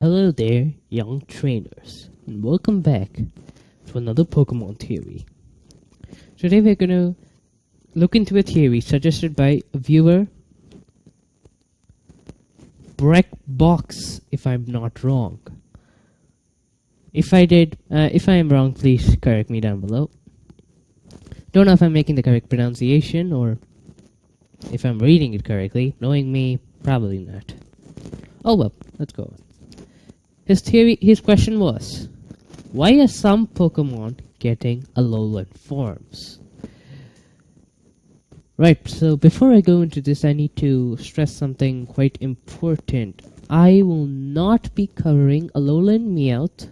Hello there, young trainers, and welcome back to another Pokemon theory. Today we're gonna look into a theory suggested by a viewer, Breklox, if I'm not wrong. If I am wrong, please correct me down below. Don't know if I'm making the correct pronunciation or if I'm reading it correctly. Knowing me, probably not. Oh well, let's go on. His question was, why are some Pokemon getting Alolan forms? Right, so before I go into this, I need to stress something quite important. I will not be covering Alolan Meowth,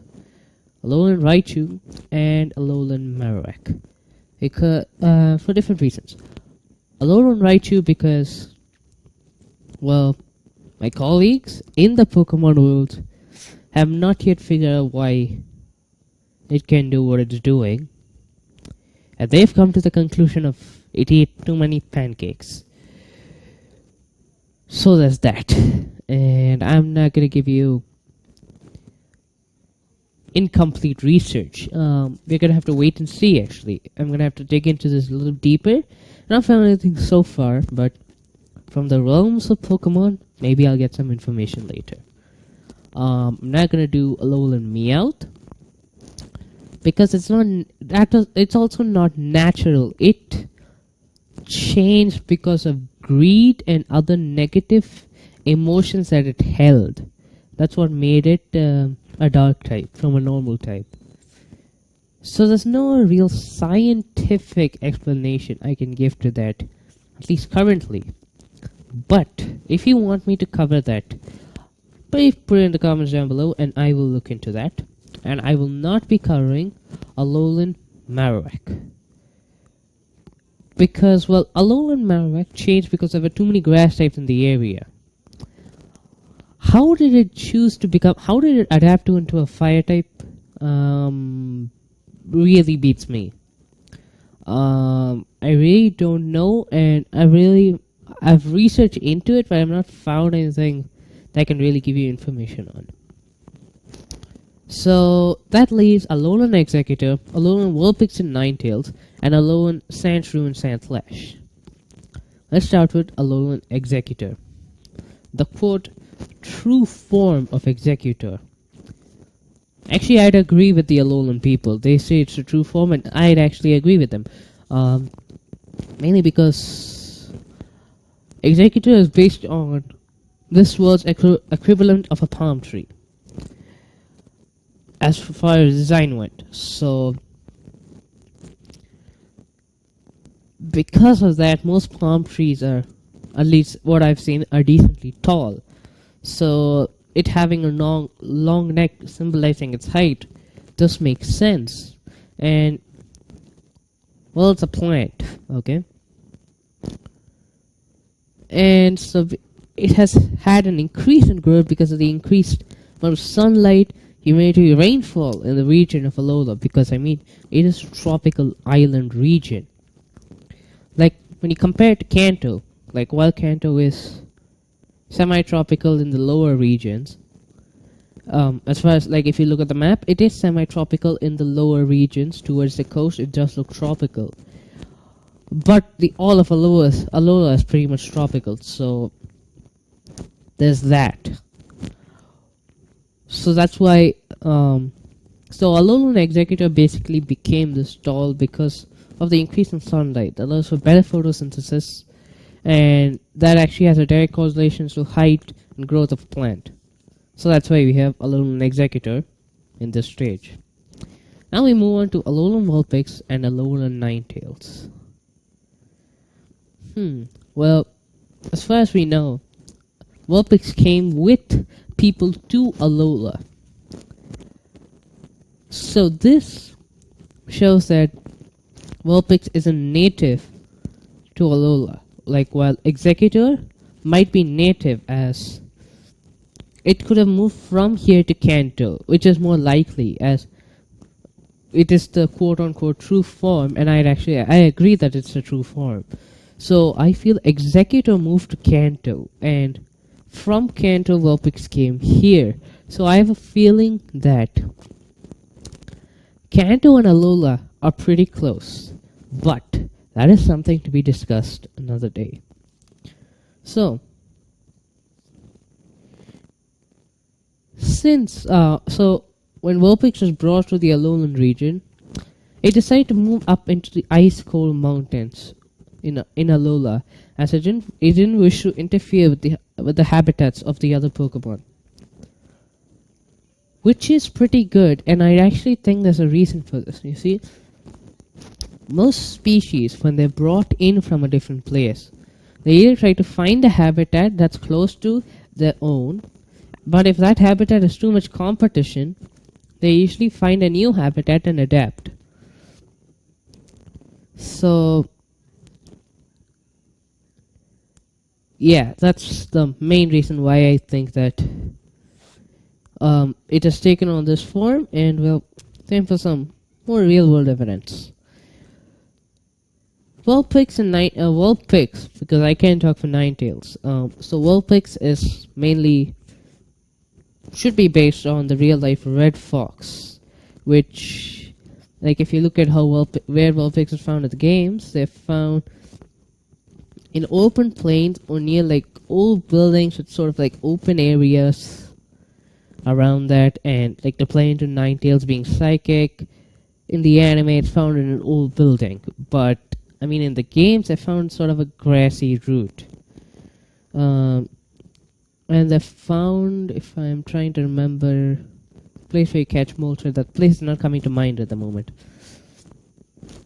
Alolan Raichu, and Alolan Marowak. Because, for different reasons. Alolan Raichu because, well, my colleagues in the Pokemon world have not yet figured out why it can do what it's doing. And they've come to the conclusion of it ate too many pancakes. So there's that. And I'm not going to give you incomplete research. We're going to have to wait and see, actually. I'm going to have to dig into this a little deeper. Not found anything so far, but from the realms of Pokemon, maybe I'll get some information later. I'm not gonna do Alolan Meowth because it's also not natural. It changed because of greed and other negative emotions that it held. That's what made it a dark type from a normal type. So there's no real scientific explanation I can give to that, at least currently. But if you want me to cover that, please put it in the comments down below and I will look into that. And I will not be covering Alolan Marowak. Because, well, Alolan Marowak changed because there were too many grass types in the area. How did it adapt into a fire type? Really beats me. I really don't know, and I've researched into it, but I've not found anything that I can really give you information on. So that leaves Alolan Executor, Alolan Vulpix and Ninetales, and Alolan Sandshrew and Sandslash. Let's start with Alolan Executor. The quote, true form of Executor. Actually, I'd agree with the Alolan people. They say it's a true form, and I'd actually agree with them. Mainly because Executor is based on this world's equivalent of a palm tree, as far as design went. So, because of that, most palm trees are, at least what I've seen, are decently tall. So, it having a long neck symbolizing its height does make sense. And, well, it's a plant, okay? And so it has had an increase in growth because of the increased amount of sunlight, humidity, rainfall in the region of Alola. Because, I mean, it is a tropical island region. Like, when you compare it to Kanto, like, while Kanto is semi-tropical in the lower regions, as far as, like, if you look at the map, it is semi-tropical in the lower regions. Towards the coast, it does look tropical. But all of Alola is pretty much tropical, so there's that. So that's why, so Alolan Executor basically became this tall because of the increase in sunlight that allows for better photosynthesis, and that actually has a direct correlation to height and growth of a plant. So that's why we have Alolan Executor in this stage. Now we move on to Alolan Vulpix and Alolan Ninetales. Well, as far as we know, Vulpix came with people to Alola. So this shows that Vulpix is a native to Alola. Like, while Executor might be native, as it could have moved from here to Kanto, which is more likely, as it is the quote-unquote true form, and I agree that it's a true form. So I feel Executor moved to Kanto, and from Kanto, Vulpix came here So I have a feeling that Kanto and Alola are pretty close, but that is something to be discussed another day. So, when Vulpix was brought to the Alolan region, it decided to move up into the ice cold mountains in Alola, as it didn't wish to interfere with the habitats of the other Pokemon, which is pretty good. And I actually think there's a reason for this. You see, most species, when they're brought in from a different place, they either try to find a habitat that's close to their own, but if that habitat is too much competition, they usually find a new habitat and adapt. So, yeah, that's the main reason why I think that it has taken on this form, and we'll time for some more real world evidence. Vulpix, because I can't talk for Ninetales. So Vulpix is mainly should be based on the real life Red Fox, which, like, if you look at where Vulpix is found in the games, they're found in open plains or near like old buildings with sort of like open areas around that, and like the play into Ninetales being psychic. In the anime, it's found in an old building, but I mean in the games, I found sort of a grassy route. And they found, if I'm trying to remember, place where you catch Moltres, that place is not coming to mind at the moment.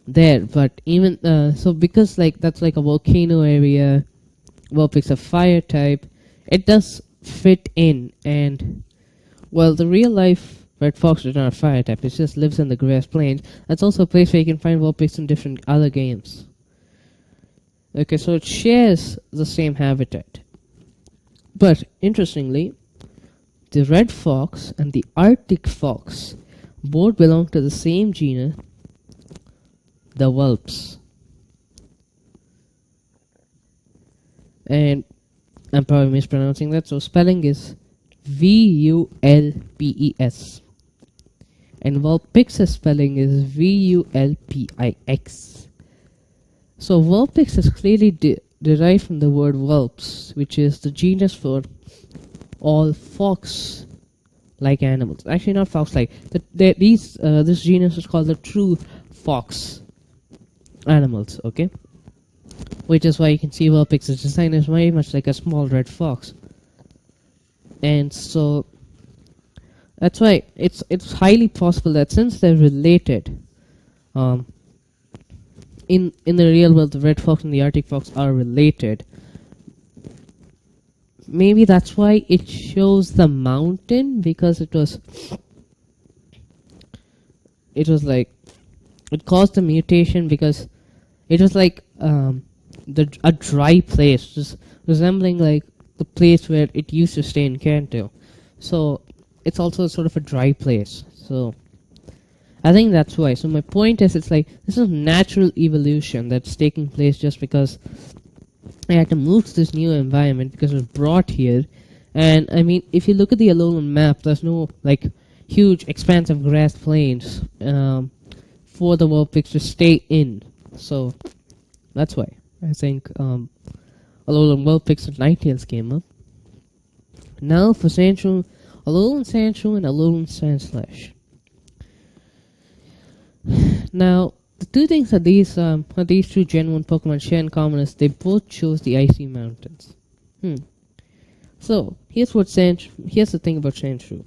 There, but even so, because like that's like a volcano area, Vulpix a fire type, it does fit in. And well, the real life Red Fox is not a fire type; it just lives in the grass plains. That's also a place where you can find Vulpix in different other games. Okay, so it shares the same habitat. But interestingly, the Red Fox and the Arctic Fox both belong to the same genus, the Vulps. And I'm probably mispronouncing that, so spelling is Vulpes. And Vulpix's spelling is Vulpix. So Vulpix is clearly derived from the word Vulps, which is the genus for all fox-like animals. Actually, not fox-like. This genus is called the true fox animals. Okay, which is why you can see Vulpix's design is very much like a small red fox, and so that's why it's highly possible that since they're related, in the real world, the red fox and the Arctic fox are related. Maybe that's why it shows the mountain, because it was like it caused a mutation because it was like a dry place, just resembling like the place where it used to stay in Kanto. So it's also sort of a dry place. So I think that's why. So my point is, it's like this is natural evolution that's taking place just because I had to move to this new environment because it was brought here. And I mean, if you look at the Alolan map, there's no like huge expansive grass plains for the Vulpix to stay in. So that's why I think Alolan Vulpix and Ninetales came up. Now for Sandshrew, Alolan Sandshrew and Alolan Sandslash. Now, the two things that these two Gen 1 Pokemon share in common is they both chose the icy mountains. So, here's the thing about Sandshrew.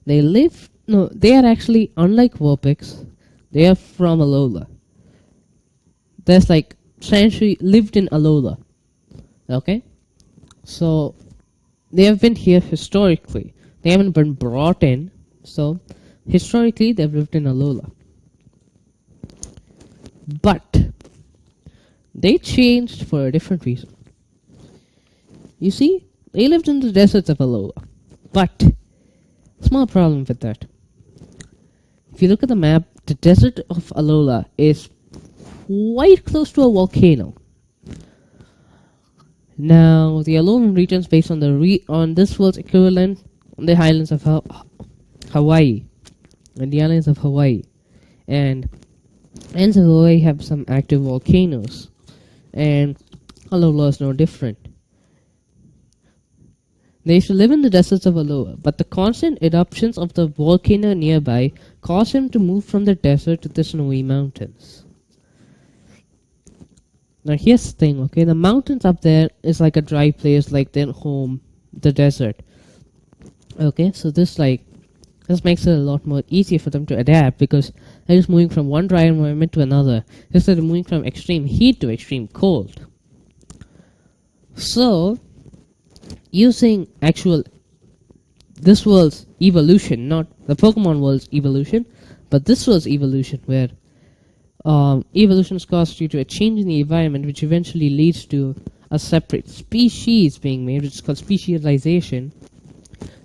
They are actually, unlike Vulpix, they are from Alola. There's like, Sandshrew lived in Alola. Okay? So, they have been here historically. They haven't been brought in, so historically, they've lived in Alola. But they changed for a different reason. You see, they lived in the deserts of Alola. But small problem with that. If you look at the map, the desert of Alola is quite close to a volcano. Now, the Alolan region is based on on this world's equivalent the islands of Hawaii. And the islands of Hawaii. And islands of Hawaii have some active volcanoes. And Alola is no different. They used to live in the deserts of Alola, but the constant eruptions of the volcano nearby caused him to move from the desert to the snowy mountains. Now here's the thing, okay? The mountains up there is like a dry place, like their home, the desert. Okay, so this makes it a lot more easier for them to adapt because they're just moving from one dry environment to another. Instead of moving from extreme heat to extreme cold. So, using this world's evolution, not the Pokemon world's evolution, but this world's evolution, where evolution is caused due to a change in the environment, which eventually leads to a separate species being made, which is called specialization.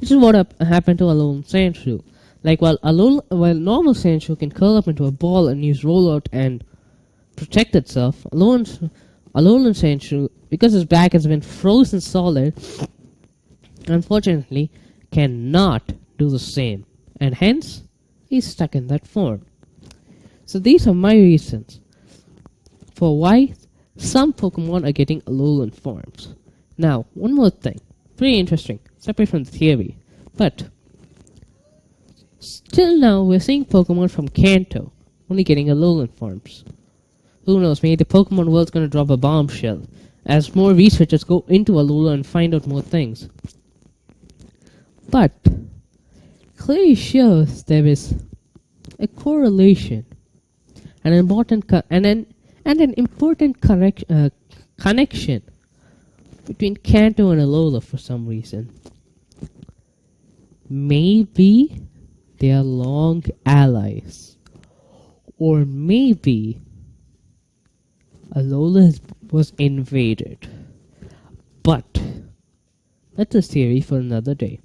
This is what happened to Alolan Sandshrew. Like while normal Sandshrew can curl up into a ball and use rollout and protect itself, Alolan Sandshrew, because his back has been frozen solid, unfortunately cannot do the same, and hence he's stuck in that form. So these are my reasons for why some Pokemon are getting Alolan forms. Now, one more thing, pretty interesting, separate from the theory, but still now we're seeing Pokemon from Kanto only getting Alolan forms. Who knows, maybe the Pokemon world's gonna drop a bombshell as more researchers go into Alola and find out more things. But clearly shows there is a correlation, an important an important connection between Kanto and Alola for some reason. Maybe they are long allies, or maybe Alola was invaded. But that's a theory for another day.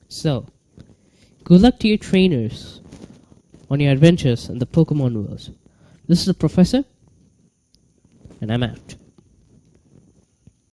So, good luck to your trainers on your adventures in the Pokemon world. This is the Professor, and I'm out.